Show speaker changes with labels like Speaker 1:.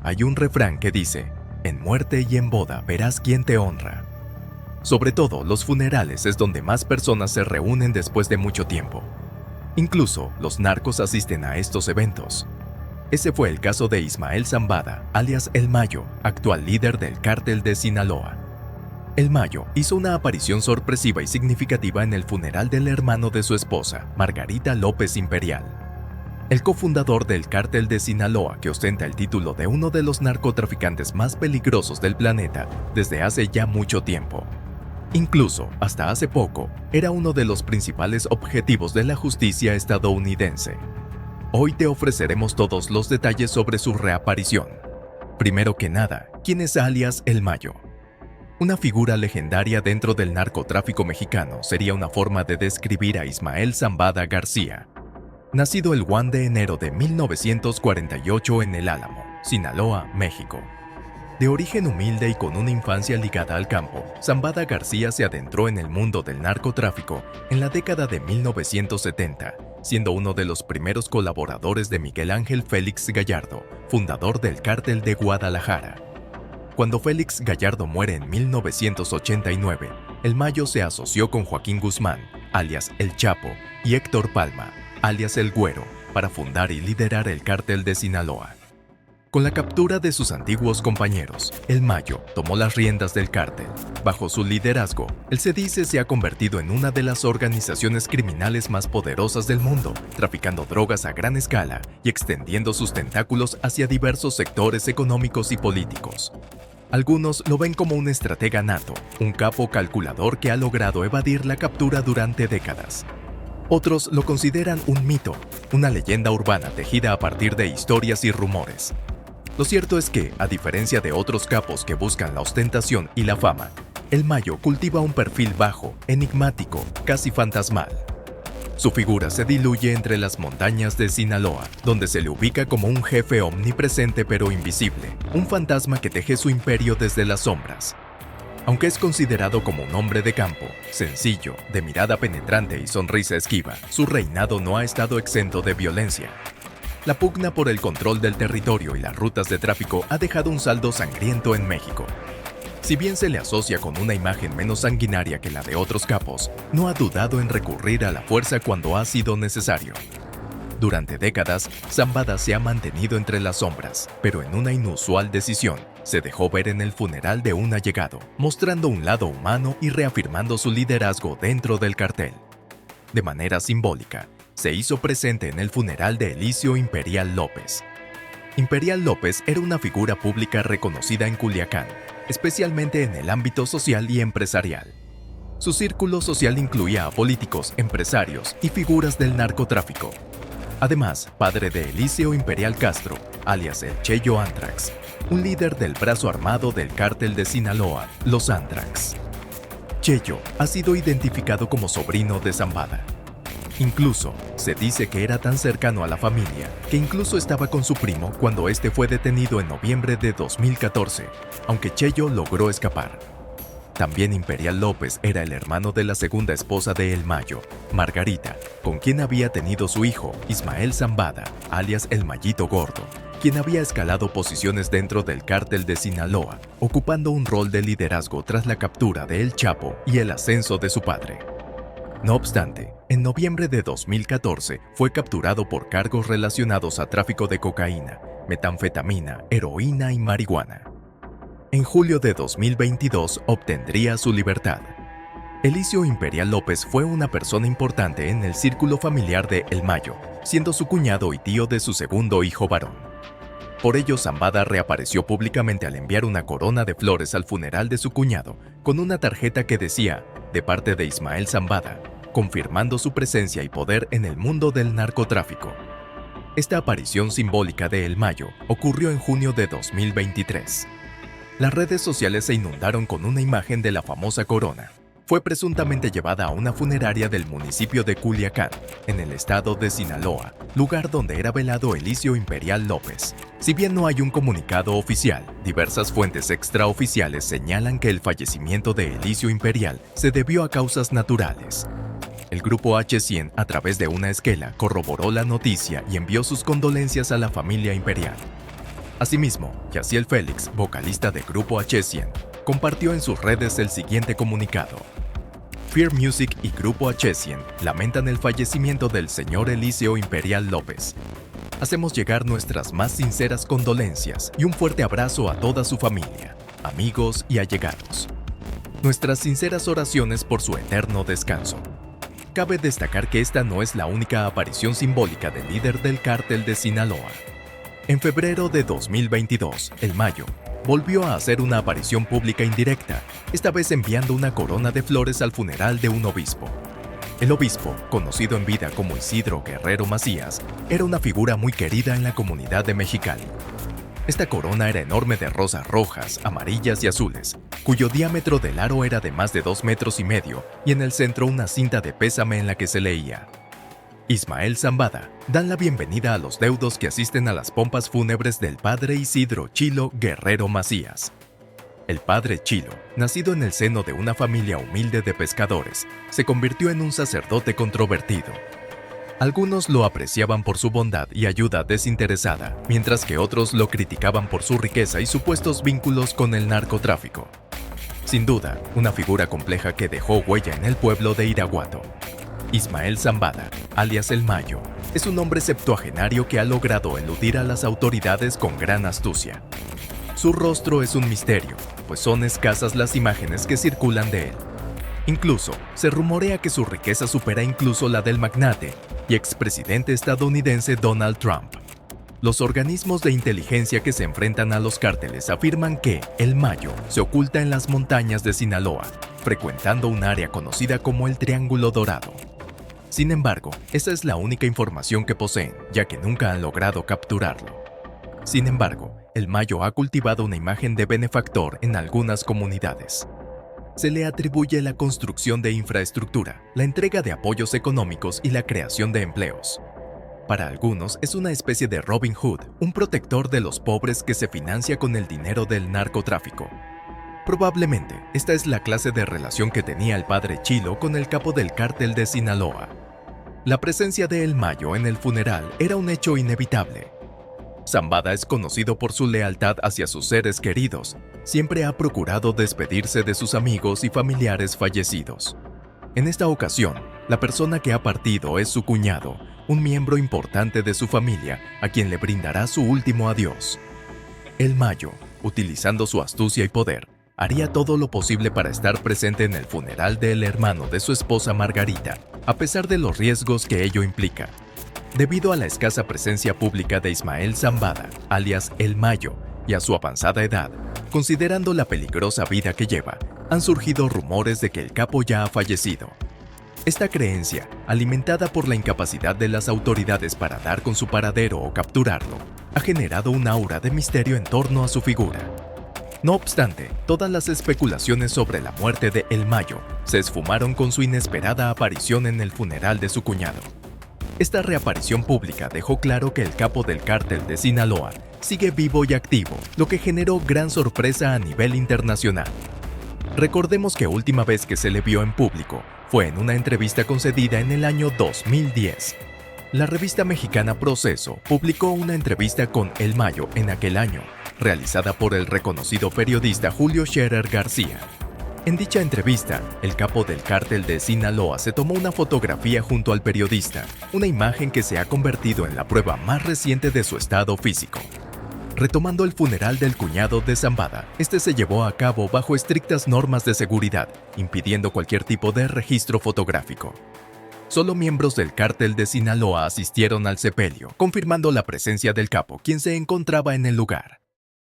Speaker 1: hay un refrán que dice, en muerte y en boda verás quién te honra. Sobre todo, los funerales es donde más personas se reúnen después de mucho tiempo. Incluso, los narcos asisten a estos eventos. Ese fue el caso de Ismael Zambada, alias El Mayo, actual líder del cártel de Sinaloa. El Mayo hizo una aparición sorpresiva y significativa en el funeral del hermano de su esposa, Margarita López Imperial. El cofundador del cártel de Sinaloa, que ostenta el título de uno de los narcotraficantes más peligrosos del planeta desde hace ya mucho tiempo. Incluso, hasta hace poco, era uno de los principales objetivos de la justicia estadounidense. Hoy te ofreceremos todos los detalles sobre su reaparición. Primero que nada, ¿quién es alias El Mayo? Una figura legendaria dentro del narcotráfico mexicano sería una forma de describir a Ismael Zambada García. Nacido el 1 de enero de 1948 en El Álamo, Sinaloa, México. De origen humilde y con una infancia ligada al campo, Zambada García se adentró en el mundo del narcotráfico en la década de 1970, siendo uno de los primeros colaboradores de Miguel Ángel Félix Gallardo, fundador del Cártel de Guadalajara. Cuando Félix Gallardo muere en 1989, El Mayo se asoció con Joaquín Guzmán, alias El Chapo, y Héctor Palma, alias El Güero, para fundar y liderar el Cártel de Sinaloa. Con la captura de sus antiguos compañeros, El Mayo tomó las riendas del cártel. Bajo su liderazgo, el CEDICE se ha convertido en una de las organizaciones criminales más poderosas del mundo, traficando drogas a gran escala y extendiendo sus tentáculos hacia diversos sectores económicos y políticos. Algunos lo ven como un estratega nato, un capo calculador que ha logrado evadir la captura durante décadas. Otros lo consideran un mito, una leyenda urbana tejida a partir de historias y rumores. Lo cierto es que, a diferencia de otros capos que buscan la ostentación y la fama, El Mayo cultiva un perfil bajo, enigmático, casi fantasmal. Su figura se diluye entre las montañas de Sinaloa, donde se le ubica como un jefe omnipresente pero invisible, un fantasma que teje su imperio desde las sombras. Aunque es considerado como un hombre de campo, sencillo, de mirada penetrante y sonrisa esquiva, su reinado no ha estado exento de violencia. La pugna por el control del territorio y las rutas de tráfico ha dejado un saldo sangriento en México. Si bien se le asocia con una imagen menos sanguinaria que la de otros capos, no ha dudado en recurrir a la fuerza cuando ha sido necesario. Durante décadas, Zambada se ha mantenido entre las sombras, pero en una inusual decisión, se dejó ver en el funeral de un allegado, mostrando un lado humano y reafirmando su liderazgo dentro del cartel. De manera simbólica, se hizo presente en el funeral de Elicio Imperial López. Imperial López era una figura pública reconocida en Culiacán, especialmente en el ámbito social y empresarial. Su círculo social incluía a políticos, empresarios y figuras del narcotráfico. Además, padre de Elicio Imperial Castro, alias el Cheyo Antrax, un líder del brazo armado del cártel de Sinaloa, los Antrax. Cheyo ha sido identificado como sobrino de Zambada. Incluso, se dice que era tan cercano a la familia que incluso estaba con su primo cuando este fue detenido en noviembre de 2014, aunque Cheyo logró escapar. También Imperial López era el hermano de la segunda esposa de El Mayo, Margarita, con quien había tenido su hijo, Ismael Zambada, alias El Mayito Gordo, quien había escalado posiciones dentro del cártel de Sinaloa, ocupando un rol de liderazgo tras la captura de El Chapo y el ascenso de su padre. No obstante, en noviembre de 2014 fue capturado por cargos relacionados a tráfico de cocaína, metanfetamina, heroína y marihuana. En julio de 2022 obtendría su libertad. Elicio Imperial López fue una persona importante en el círculo familiar de El Mayo, siendo su cuñado y tío de su segundo hijo varón. Por ello, Zambada reapareció públicamente al enviar una corona de flores al funeral de su cuñado, con una tarjeta que decía, de parte de Ismael Zambada, confirmando su presencia y poder en el mundo del narcotráfico. Esta aparición simbólica de El Mayo ocurrió en junio de 2023. Las redes sociales se inundaron con una imagen de la famosa corona. Fue presuntamente llevada a una funeraria del municipio de Culiacán, en el estado de Sinaloa, lugar donde era velado Elicio Imperial López. Si bien no hay un comunicado oficial, diversas fuentes extraoficiales señalan que el fallecimiento de Elicio Imperial se debió a causas naturales. El grupo H100, a través de una esquela, corroboró la noticia y envió sus condolencias a la familia imperial. Asimismo, Yaciel Félix, vocalista de Grupo H100, compartió en sus redes el siguiente comunicado. Fear Music y Grupo H100 lamentan el fallecimiento del señor Eliseo Imperial López. Hacemos llegar nuestras más sinceras condolencias y un fuerte abrazo a toda su familia, amigos y allegados. Nuestras sinceras oraciones por su eterno descanso. Cabe destacar que esta no es la única aparición simbólica del líder del cártel de Sinaloa. En febrero de 2022, el Mayo volvió a hacer una aparición pública indirecta, esta vez enviando una corona de flores al funeral de un obispo. El obispo, conocido en vida como Isidro Guerrero Macías, era una figura muy querida en la comunidad de Mexicali. Esta corona era enorme de rosas rojas, amarillas y azules, cuyo diámetro del aro era de más de 2,5 metros y en el centro una cinta de pésame en la que se leía: Ismael Zambada, dan la bienvenida a los deudos que asisten a las pompas fúnebres del padre Isidro Chilo Guerrero Macías. El padre Chilo, nacido en el seno de una familia humilde de pescadores, se convirtió en un sacerdote controvertido. Algunos lo apreciaban por su bondad y ayuda desinteresada, mientras que otros lo criticaban por su riqueza y supuestos vínculos con el narcotráfico. Sin duda, una figura compleja que dejó huella en el pueblo de Irapuato. Ismael Zambada, alias El Mayo, es un hombre septuagenario que ha logrado eludir a las autoridades con gran astucia. Su rostro es un misterio, pues son escasas las imágenes que circulan de él. Incluso, se rumorea que su riqueza supera incluso la del magnate y expresidente estadounidense Donald Trump. Los organismos de inteligencia que se enfrentan a los cárteles afirman que El Mayo se oculta en las montañas de Sinaloa, frecuentando un área conocida como el Triángulo Dorado. Sin embargo, esa es la única información que poseen, ya que nunca han logrado capturarlo. Sin embargo, El Mayo ha cultivado una imagen de benefactor en algunas comunidades. Se le atribuye la construcción de infraestructura, la entrega de apoyos económicos y la creación de empleos. Para algunos es una especie de Robin Hood, un protector de los pobres que se financia con el dinero del narcotráfico. Probablemente, esta es la clase de relación que tenía el padre Chilo con el capo del cártel de Sinaloa. La presencia de El Mayo en el funeral era un hecho inevitable. Zambada es conocido por su lealtad hacia sus seres queridos. Siempre ha procurado despedirse de sus amigos y familiares fallecidos. En esta ocasión, la persona que ha partido es su cuñado, un miembro importante de su familia, a quien le brindará su último adiós. El Mayo, utilizando su astucia y poder, haría todo lo posible para estar presente en el funeral del hermano de su esposa Margarita, a pesar de los riesgos que ello implica. Debido a la escasa presencia pública de Ismael Zambada, alias El Mayo, y a su avanzada edad, considerando la peligrosa vida que lleva, han surgido rumores de que el capo ya ha fallecido. Esta creencia, alimentada por la incapacidad de las autoridades para dar con su paradero o capturarlo, ha generado un aura de misterio en torno a su figura. No obstante, todas las especulaciones sobre la muerte de El Mayo se esfumaron con su inesperada aparición en el funeral de su cuñado. Esta reaparición pública dejó claro que el capo del cártel de Sinaloa sigue vivo y activo, lo que generó gran sorpresa a nivel internacional. Recordemos que última vez que se le vio en público fue en una entrevista concedida en el año 2010. La revista mexicana Proceso publicó una entrevista con El Mayo en aquel año, realizada por el reconocido periodista Julio Scherer García. En dicha entrevista, el capo del cártel de Sinaloa se tomó una fotografía junto al periodista, una imagen que se ha convertido en la prueba más reciente de su estado físico. Retomando el funeral del cuñado de Zambada, este se llevó a cabo bajo estrictas normas de seguridad, impidiendo cualquier tipo de registro fotográfico. Solo miembros del cártel de Sinaloa asistieron al sepelio, confirmando la presencia del capo, quien se encontraba en el lugar.